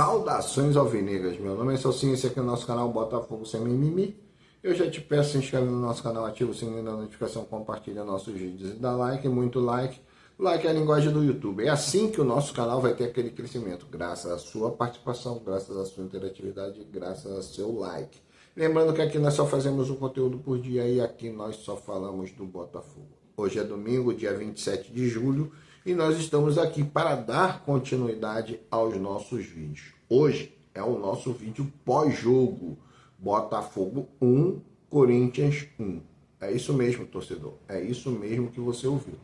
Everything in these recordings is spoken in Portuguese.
Saudações alvinegras, meu nome é Salsinha, esse aqui é o nosso canal Botafogo Sem Mimimi. Eu já te peço, se inscreve no nosso canal, ativa o sininho da notificação, compartilha nossos vídeos e dá like, muito like. Like é a linguagem do YouTube. É assim que o nosso canal vai ter aquele crescimento, graças à sua participação, graças à sua interatividade, graças ao seu like. Lembrando que aqui nós só fazemos um conteúdo por dia e aqui nós só falamos do Botafogo. Hoje é domingo, dia 27 de julho, e nós estamos aqui para dar continuidade aos nossos vídeos. Hoje é o nosso vídeo pós-jogo, Botafogo 1, Corinthians 1. É isso mesmo, torcedor, é isso mesmo que você ouviu.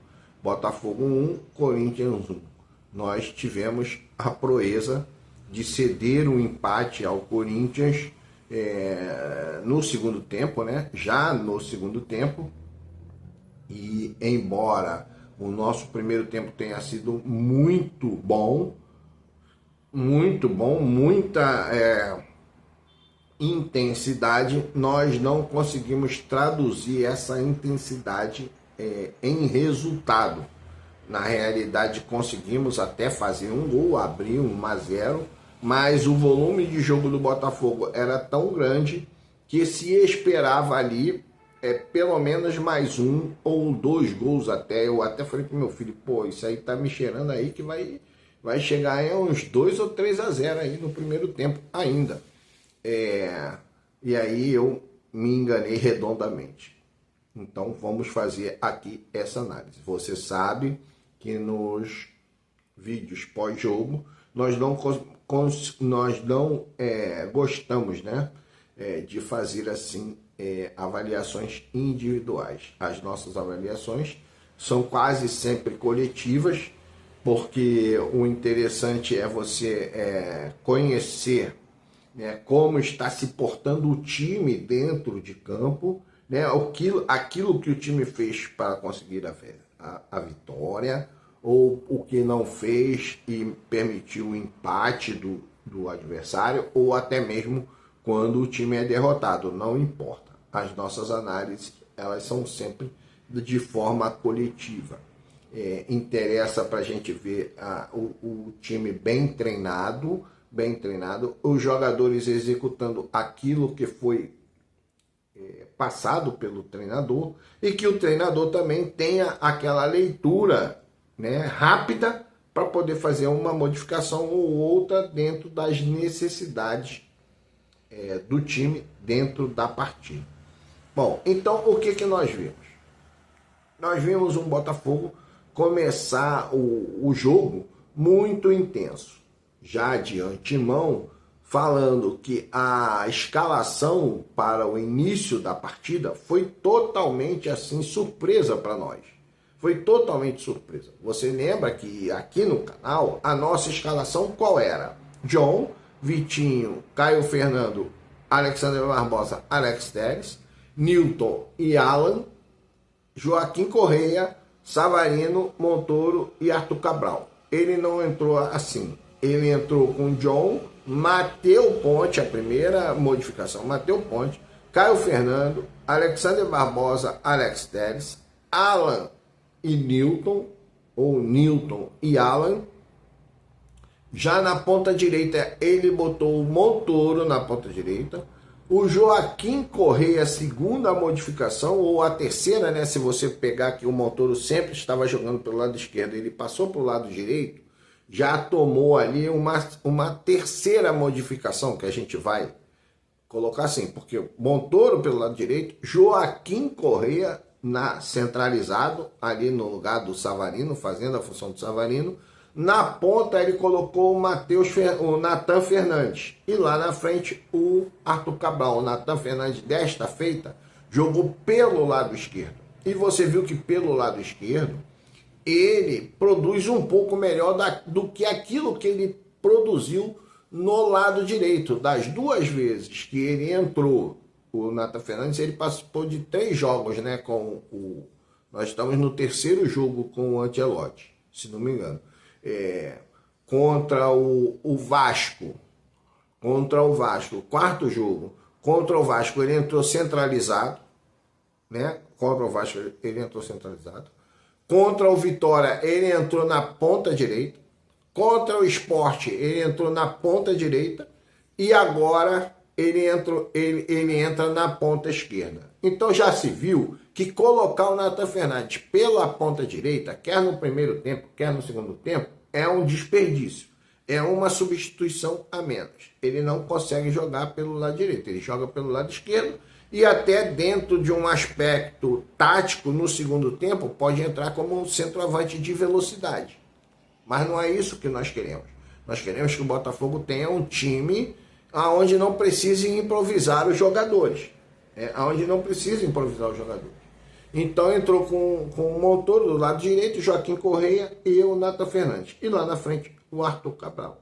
Botafogo 1, Corinthians 1. Nós tivemos a proeza de ceder um empate ao Corinthians no segundo tempo, né? Já no segundo tempo. E embora o nosso primeiro tempo tenha sido muito bom, muita intensidade, nós não conseguimos traduzir essa intensidade em resultado. Na realidade, conseguimos até fazer um gol, abrir 1-0, mas o volume de jogo do Botafogo era tão grande que se esperava ali pelo menos mais 1 ou 2 gols até. Eu até falei pro meu filho, pô, isso aí tá me cheirando aí que vai chegar em uns 2 ou 3-0 aí no primeiro tempo ainda. E aí eu me enganei redondamente. Então vamos fazer aqui essa análise. Você sabe que nos vídeos pós-jogo nós não gostamos, né, de fazer assim avaliações individuais. As nossas avaliações são quase sempre coletivas, porque o interessante é você conhecer, né, como está se portando o time dentro de campo, né, aquilo que o time fez para conseguir a vitória, ou o que não fez e permitiu o empate do adversário, ou até mesmo quando o time é derrotado, não importa. As nossas análises, elas são sempre de forma coletiva. Interessa para a gente ver o time bem treinado, os jogadores executando aquilo que foi passado pelo treinador, e que o treinador também tenha aquela leitura, né, rápida para poder fazer uma modificação ou outra dentro das necessidades do time dentro da partida. Bom, então o que nós vimos? Nós vimos um Botafogo começar o jogo muito intenso, já de antemão, falando que a escalação para o início da partida foi totalmente assim surpresa para nós. Foi totalmente surpresa. Você lembra que aqui no canal a nossa escalação qual era? John, Vitinho, Caio Fernando, Alexander Barbosa, Alex Telles, Newton e Alan, Joaquim Correia, Savarino, Montoro e Arthur Cabral. Ele não entrou assim. Ele entrou com John, Matheus Ponte, a primeira modificação, Matheus Ponte, Caio Fernando, Alexander Barbosa, Alex Telles, Alan e Newton, ou Newton e Alan. Já na ponta direita, ele botou o Montoro na ponta direita. O Joaquim Correia, a segunda modificação, ou a terceira, né? Se você pegar que o Montoro sempre estava jogando pelo lado esquerdo, ele passou para o lado direito, já tomou ali uma terceira modificação, que a gente vai colocar assim, porque Montoro pelo lado direito, Joaquim Correia centralizado, ali no lugar do Savarino, fazendo a função do Savarino. Na ponta ele colocou o Nathan Fernandes. E lá na frente o Arthur Cabral. O Nathan Fernandes, desta feita, jogou pelo lado esquerdo. E você viu que pelo lado esquerdo ele produz um pouco melhor do que aquilo que ele produziu no lado direito. Das 2 vezes que ele entrou, o Nathan Fernandes, ele participou de 3 jogos, né? Nós estamos no 3º jogo com o Ancelotti, se não me engano. Contra o Vasco. Contra o Vasco, 4º jogo. Contra o Vasco ele entrou centralizado, né? Contra o Vasco ele entrou centralizado. Contra o Vitória ele entrou na ponta direita. Contra o Sport, ele entrou na ponta direita e agora ele entra na ponta esquerda. Então já se viu que colocar o Nathan Fernandes pela ponta direita, quer no primeiro tempo, quer no segundo tempo, é um desperdício. É uma substituição a menos. Ele não consegue jogar pelo lado direito, ele joga pelo lado esquerdo e até dentro de um aspecto tático no segundo tempo pode entrar como um centroavante de velocidade. Mas não é isso que nós queremos. Nós queremos que o Botafogo tenha um time onde não precise improvisar os jogadores. Onde não precisa improvisar os jogadores. Então entrou com o Montoro do lado direito, Joaquim Correia e o Nathan Fernandes. E lá na frente, o Arthur Cabral.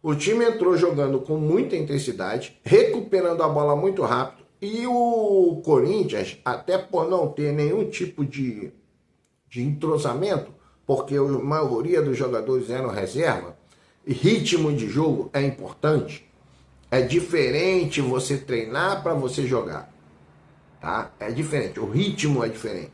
O time entrou jogando com muita intensidade, recuperando a bola muito rápido. E o Corinthians, até por não ter nenhum tipo de entrosamento, porque a maioria dos jogadores eram reserva, e ritmo de jogo é importante. É diferente você treinar para você jogar. Tá? É diferente, o ritmo é diferente.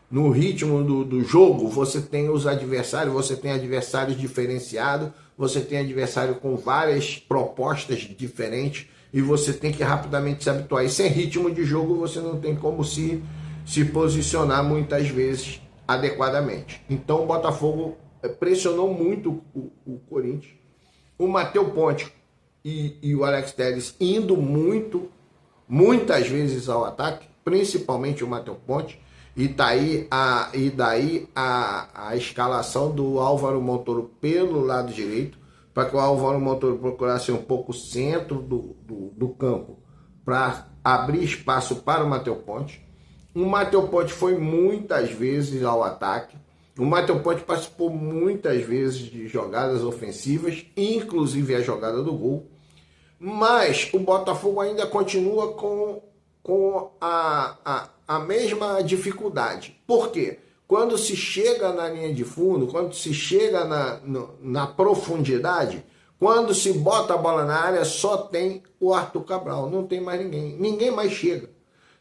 No ritmo do jogo, você tem os adversários, você tem adversários diferenciados, você tem adversário com várias propostas diferentes e você tem que rapidamente se habituar. E sem ritmo de jogo, você não tem como se posicionar muitas vezes adequadamente. Então o Botafogo pressionou muito o Corinthians. O Matheus Ponte e o Alex Telles indo muitas vezes ao ataque, principalmente o Matheus Ponte, e daí a escalação do Álvaro Montoro pelo lado direito, para que o Álvaro Montoro procurasse um pouco o centro do campo para abrir espaço para o Matheus Ponte. O Matheus Ponte foi muitas vezes ao ataque. O Matheus Ponte participou muitas vezes de jogadas ofensivas, inclusive a jogada do gol. Mas o Botafogo ainda continua com a mesma dificuldade. Por quê? Quando se chega na linha de fundo, quando se chega na profundidade, quando se bota a bola na área, só tem o Arthur Cabral, não tem mais ninguém. Ninguém mais chega.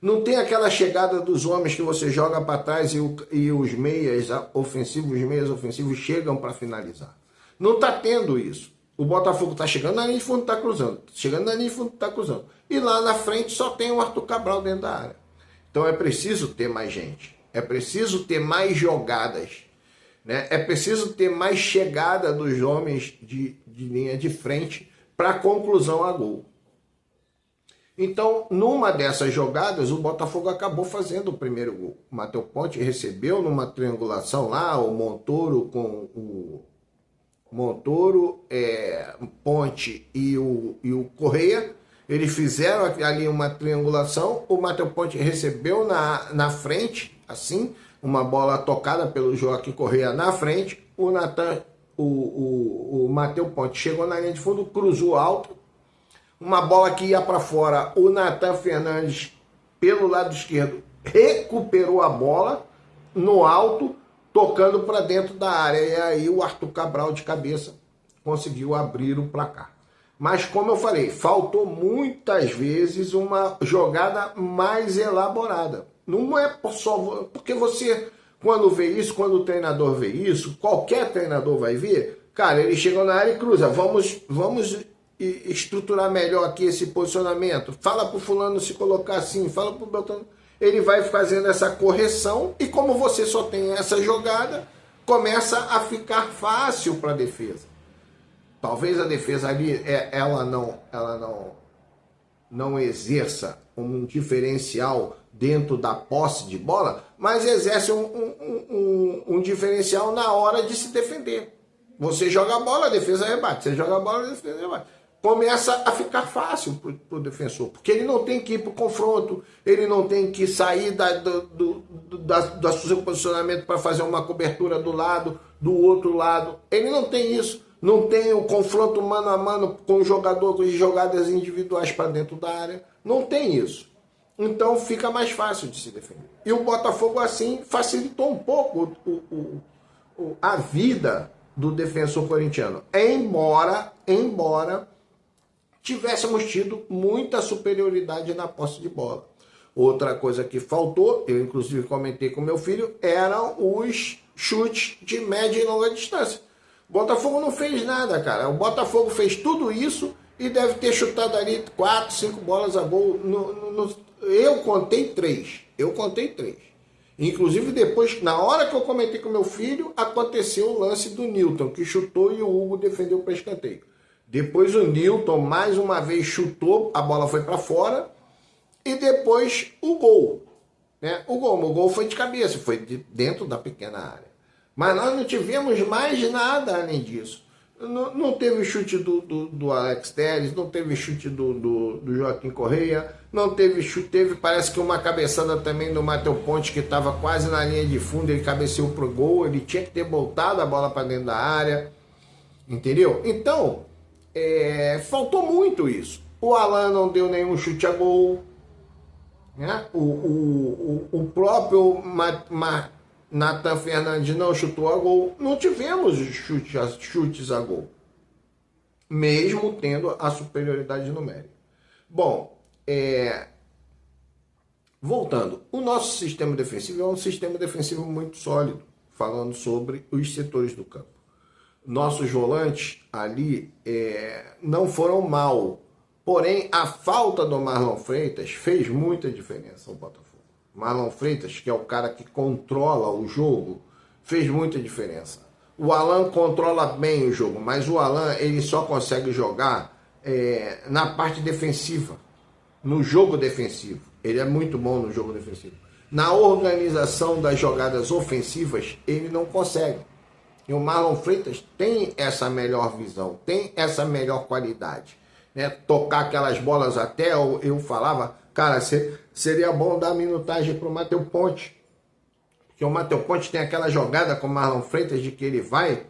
Não tem aquela chegada dos homens que você joga para trás e os meias ofensivos chegam para finalizar. Não está tendo isso. O Botafogo está chegando na linha de fundo, está cruzando. Chegando na linha de fundo, está cruzando. E lá na frente só tem o Arthur Cabral dentro da área. Então é preciso ter mais gente. É preciso ter mais jogadas. Né? É preciso ter mais chegada dos homens de linha de frente para conclusão a gol. Então, numa dessas jogadas, o Botafogo acabou fazendo o primeiro gol. O Matheus Ponte recebeu numa triangulação lá, o Montoro com o Ponte e o Correia. Eles fizeram ali uma triangulação, o Matheus Ponte recebeu na frente, assim, uma bola tocada pelo Joaquim Correia na frente, o Matheus Ponte chegou na linha de fundo, cruzou alto, uma bola que ia para fora, o Nathan Fernandes, pelo lado esquerdo, recuperou a bola no alto, tocando para dentro da área, e aí o Arthur Cabral de cabeça conseguiu abrir o placar. Mas, como eu falei, faltou muitas vezes uma jogada mais elaborada. Não é só... Porque você, quando vê isso, quando o treinador vê isso, qualquer treinador vai ver, cara, ele chega na área e cruza. Vamos estruturar melhor aqui esse posicionamento. Fala pro fulano se colocar assim, fala pro Beltrano. Ele vai fazendo essa correção e como você só tem essa jogada, começa a ficar fácil para a defesa. Talvez a defesa ali ela não exerça um diferencial dentro da posse de bola, mas exerce um diferencial na hora de se defender. Você joga a bola, a defesa rebate. Você joga a bola, a defesa rebate. Começa a ficar fácil para o defensor, porque ele não tem que ir para o confronto, ele não tem que sair do seu posicionamento para fazer uma cobertura do outro lado. Ele não tem isso. Não tem o confronto mano a mano com o jogador, com jogadas individuais para dentro da área. Não tem isso. Então fica mais fácil de se defender. E o Botafogo, assim, facilitou um pouco a vida do defensor corintiano. Embora tivéssemos tido muita superioridade na posse de bola. Outra coisa que faltou, eu inclusive comentei com meu filho, eram os chutes de média e longa distância. O Botafogo não fez nada, cara. O Botafogo fez tudo isso e deve ter chutado ali 4, 5 bolas a gol. Eu contei 3. Inclusive depois, na hora que eu comentei com meu filho, aconteceu o lance do Newton, que chutou e o Hugo defendeu para escanteio. Depois o Newton mais uma vez chutou, a bola foi para fora e depois o gol. Né? O gol foi de cabeça, foi dentro da pequena área. Mas nós não tivemos mais nada além disso. Não teve chute do Alex Telles, não teve chute do Joaquim Correia, não teve chute, parece que uma cabeçada também do Matheus Ponte, que estava quase na linha de fundo, ele cabeceou pro gol, ele tinha que ter voltado a bola para dentro da área, entendeu? Então, faltou muito isso. O Alan não deu nenhum chute a gol, né? O próprio Nathan Fernandes não chutou a gol. Não tivemos chutes a gol, mesmo tendo a superioridade numérica. Bom, voltando, o nosso sistema defensivo é um sistema defensivo muito sólido, falando sobre os setores do campo. Nossos volantes ali não foram mal, porém a falta do Marlon Freitas fez muita diferença ao Botafogo. Marlon Freitas, que é o cara que controla o jogo, fez muita diferença. O Alan controla bem o jogo, mas o Alan ele só consegue jogar na parte defensiva, no jogo defensivo. Ele é muito bom no jogo defensivo. Na organização das jogadas ofensivas, ele não consegue. E o Marlon Freitas tem essa melhor visão, tem essa melhor qualidade. Né? Tocar aquelas bolas até, eu falava, cara, seria bom dar minutagem para o Matheus Ponte. Porque o Matheus Ponte tem aquela jogada com o Marlon Freitas de que ele vai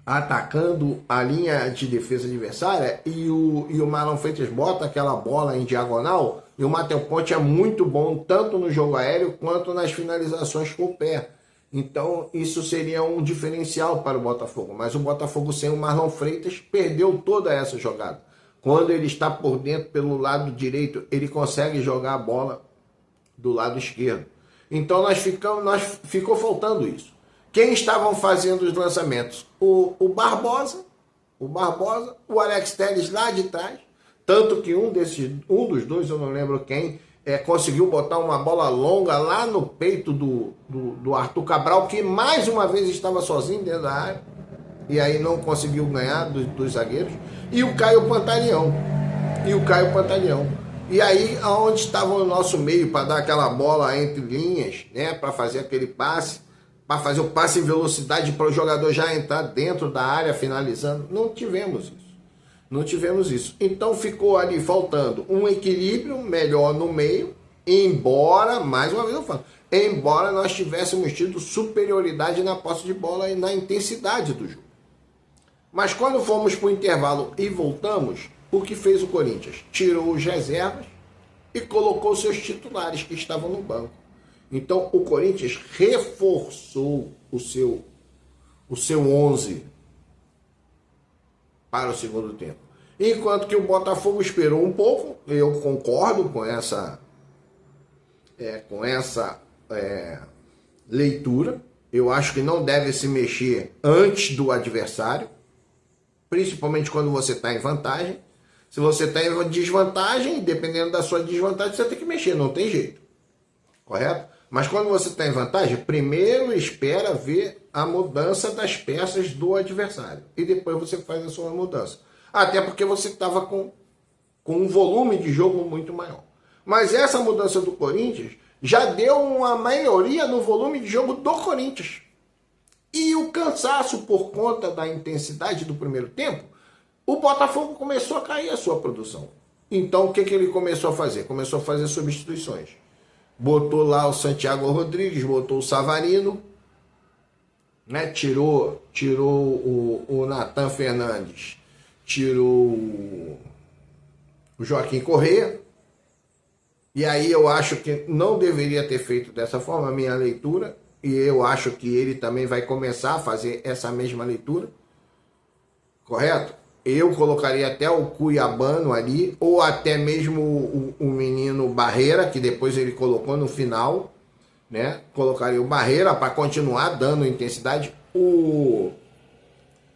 atacando a linha de defesa adversária e o Marlon Freitas bota aquela bola em diagonal e o Matheus Ponte é muito bom tanto no jogo aéreo quanto nas finalizações com o pé. Então isso seria um diferencial para o Botafogo. Mas o Botafogo sem o Marlon Freitas perdeu toda essa jogada. Quando ele está por dentro pelo lado direito, ele consegue jogar a bola do lado esquerdo. Então ficou faltando isso. Quem estavam fazendo os lançamentos? O Barbosa, o Alex Telles lá de trás. Tanto que um dos dois, eu não lembro quem, conseguiu botar uma bola longa lá no peito do Arthur Cabral, que mais uma vez estava sozinho dentro da área. E aí não conseguiu ganhar dos zagueiros. E o Caio Pantaleão. E aí, aonde estava o nosso meio para dar aquela bola entre linhas, né, para fazer aquele passe, para fazer o passe em velocidade para o jogador já entrar dentro da área finalizando? Não tivemos isso. Então ficou ali faltando um equilíbrio melhor no meio, embora, mais uma vez eu falo, embora nós tivéssemos tido superioridade na posse de bola e na intensidade do jogo. Mas quando fomos para o intervalo e voltamos, o que fez o Corinthians? Tirou os reservas e colocou seus titulares que estavam no banco. Então o Corinthians reforçou o seu 11 para o segundo tempo. Enquanto que o Botafogo esperou um pouco, eu concordo com essa leitura. Eu acho que não deve se mexer antes do adversário, principalmente quando você está em vantagem. Se você está em desvantagem, dependendo da sua desvantagem, você tem que mexer, não tem jeito. Correto? Mas quando você está em vantagem, primeiro espera ver a mudança das peças do adversário. E depois você faz a sua mudança. Até porque você estava com um volume de jogo muito maior. Mas essa mudança do Corinthians já deu uma melhoria no volume de jogo do Corinthians. E o cansaço por conta da intensidade do primeiro tempo, o Botafogo começou a cair a sua produção. Então o que ele começou a fazer? Começou a fazer substituições. Botou lá o Santiago Rodrigues, botou o Savarino, né? Tirou o Nathan Fernandes, tirou o Joaquim Correia. E aí eu acho que não deveria ter feito dessa forma a minha leitura. E eu acho que ele também vai começar a fazer essa mesma leitura. Correto? Eu colocaria até o Cuiabano ali, ou até mesmo o menino Barreira, que depois ele colocou no final, né? Colocaria o Barreira para continuar dando intensidade. O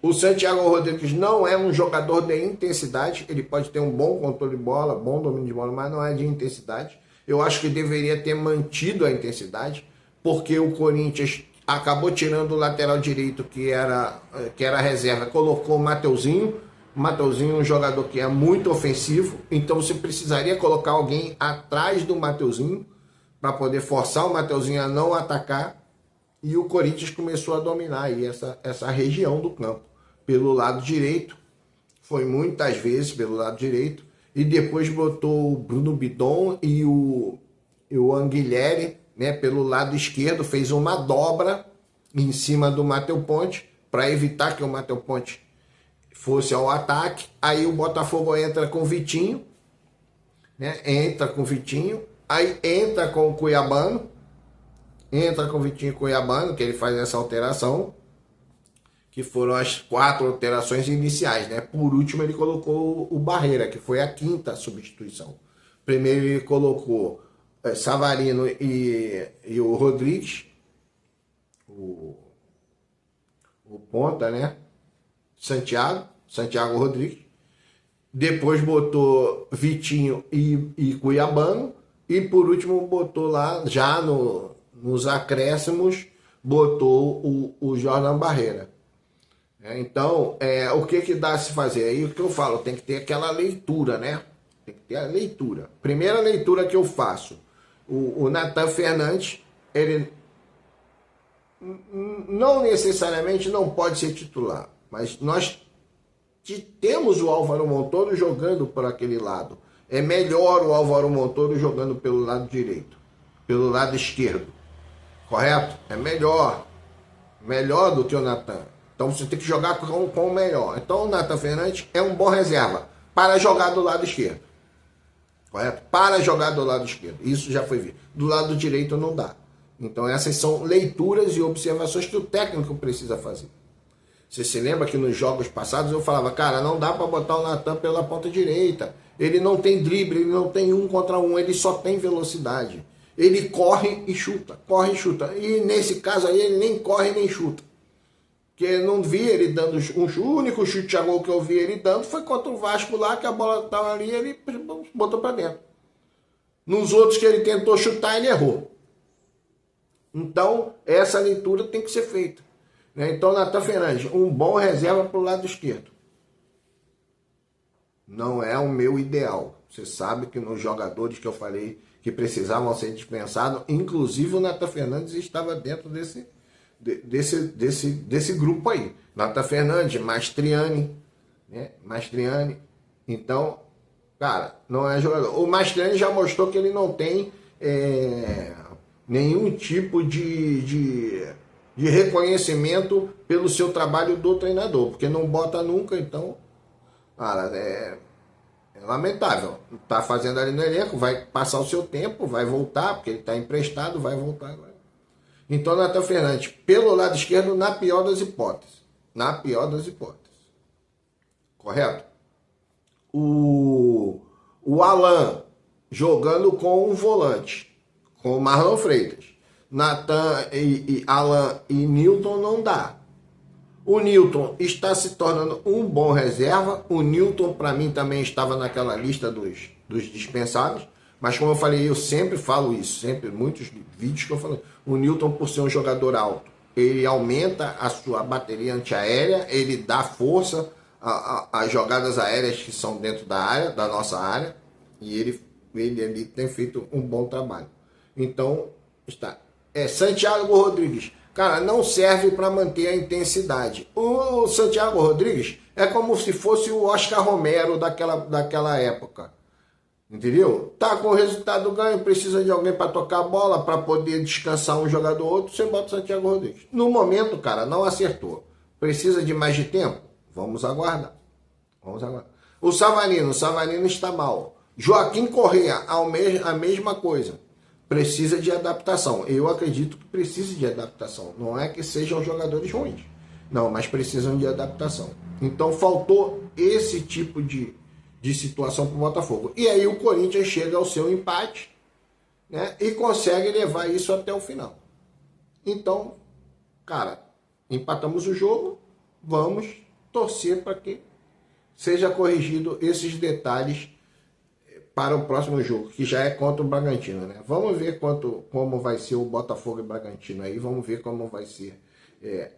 O Santiago Rodrigues não é um jogador de intensidade, ele pode ter um bom controle de bola, bom domínio de bola, mas não é de intensidade. Eu acho que deveria ter mantido a intensidade, porque o Corinthians acabou tirando o lateral direito, que era reserva, colocou o Mateuzinho. O Mateuzinho é um jogador que é muito ofensivo, então você precisaria colocar alguém atrás do Mateuzinho para poder forçar o Mateuzinho a não atacar. E o Corinthians começou a dominar aí essa região do campo. Pelo lado direito, foi muitas vezes pelo lado direito, e depois botou o Bruno Bidon e o Anguilhere, né, pelo lado esquerdo, fez uma dobra em cima do Matheus Ponte, para evitar que o Matheus Ponte fosse ao ataque. Aí o Botafogo entra com o Vitinho, né, aí entra com o Cuiabano, que ele faz essa alteração, que foram as 4 alterações iniciais, né? Por último, ele colocou o Barreira, que foi a 5ª substituição. Primeiro ele colocou Savarino e o Rodrigues, o ponta, né? Santiago Rodrigues. Depois botou Vitinho e Cuiabano. E por último botou lá, já nos acréscimos, botou o Jordan Barreira. Então, o que dá a se fazer? Aí o que eu falo, tem que ter aquela leitura, né? Tem que ter a leitura. Primeira leitura que eu faço, o Nathan Fernandes, ele não necessariamente não pode ser titular, mas nós temos o Álvaro Montoro jogando por aquele lado. É melhor o Álvaro Montoro jogando pelo lado direito, pelo lado esquerdo, correto? É melhor do que o Nathan. Então você tem que jogar com o melhor. Então o Nathan Fernandes é um bom reserva para jogar do lado esquerdo. Correto? Para jogar do lado esquerdo. Isso já foi visto. Do lado direito não dá. Então essas são leituras e observações que o técnico precisa fazer. Você se lembra que nos jogos passados eu falava, cara, não dá para botar o Nathan pela ponta direita. Ele não tem drible, ele não tem 1 contra 1, ele só tem velocidade. Ele corre e chuta. E nesse caso aí ele nem corre nem chuta. Porque eu não vi ele dando o único chute a gol que eu vi ele dando foi contra o Vasco lá, que a bola estava ali e ele botou para dentro. Nos outros que ele tentou chutar, ele errou. Então, essa leitura tem que ser feita. Então, Nathan Fernandes, um bom reserva para o lado esquerdo. Não é o meu ideal. Você sabe que nos jogadores que eu falei que precisavam ser dispensados, inclusive o Nathan Fernandes estava dentro desse grupo aí. Nathan Fernandes, Mastriani, né? Então, cara, não é jogador. O Mastriani já mostrou que ele não tem nenhum tipo de reconhecimento pelo seu trabalho do treinador, porque não bota nunca. Então, cara, é lamentável. Tá fazendo ali no elenco, vai passar o seu tempo, vai voltar, porque ele está emprestado, vai voltar agora. Então, Nathan Fernandes, pelo lado esquerdo, na pior das hipóteses. Correto? O Alan jogando com um volante, com o Marlon Freitas. Nathan e Alan e Newton não dá. O Newton está se tornando um bom reserva. O Newton, para mim, também estava naquela lista dos dispensados. Mas como eu falei, eu sempre falo isso, muitos vídeos que eu falo. O Newton, por ser um jogador alto, ele aumenta a sua bateria antiaérea, ele dá força às jogadas aéreas que são dentro da área, da nossa área, e ele tem feito um bom trabalho. Então, está. Santiago Rodrigues, cara, não serve para manter a intensidade. O Santiago Rodrigues é como se fosse o Oscar Romero daquela época. Entendeu? Tá com o resultado ganho, precisa de alguém para tocar a bola, para poder descansar um jogador ou outro, você bota o Santiago Rodrigues. No momento, cara, não acertou. Precisa de mais de tempo? Vamos aguardar. O Savarino está mal. Joaquim Correa, a mesma coisa. Precisa de adaptação. Eu acredito que precisa de adaptação. Não é que sejam jogadores ruins. Não, mas precisam de adaptação. Então faltou esse tipo de situação para o Botafogo. E aí o Corinthians chega ao seu empate, né, e consegue levar isso até o final. Então, cara, empatamos o jogo, vamos torcer para que seja corrigido esses detalhes para o próximo jogo, que já é contra o Bragantino, né? Vamos ver como vai ser o Botafogo e Bragantino aí, vamos ver como vai ser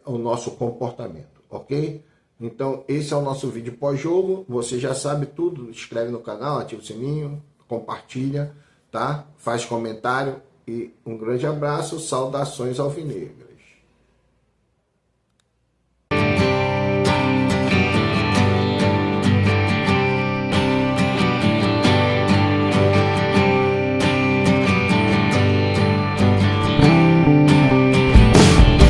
o nosso comportamento, ok? Então, esse é o nosso vídeo pós-jogo. Você já sabe tudo, inscreve no canal, ativa o sininho, compartilha, tá? Faz comentário e um grande abraço, saudações alvinegras.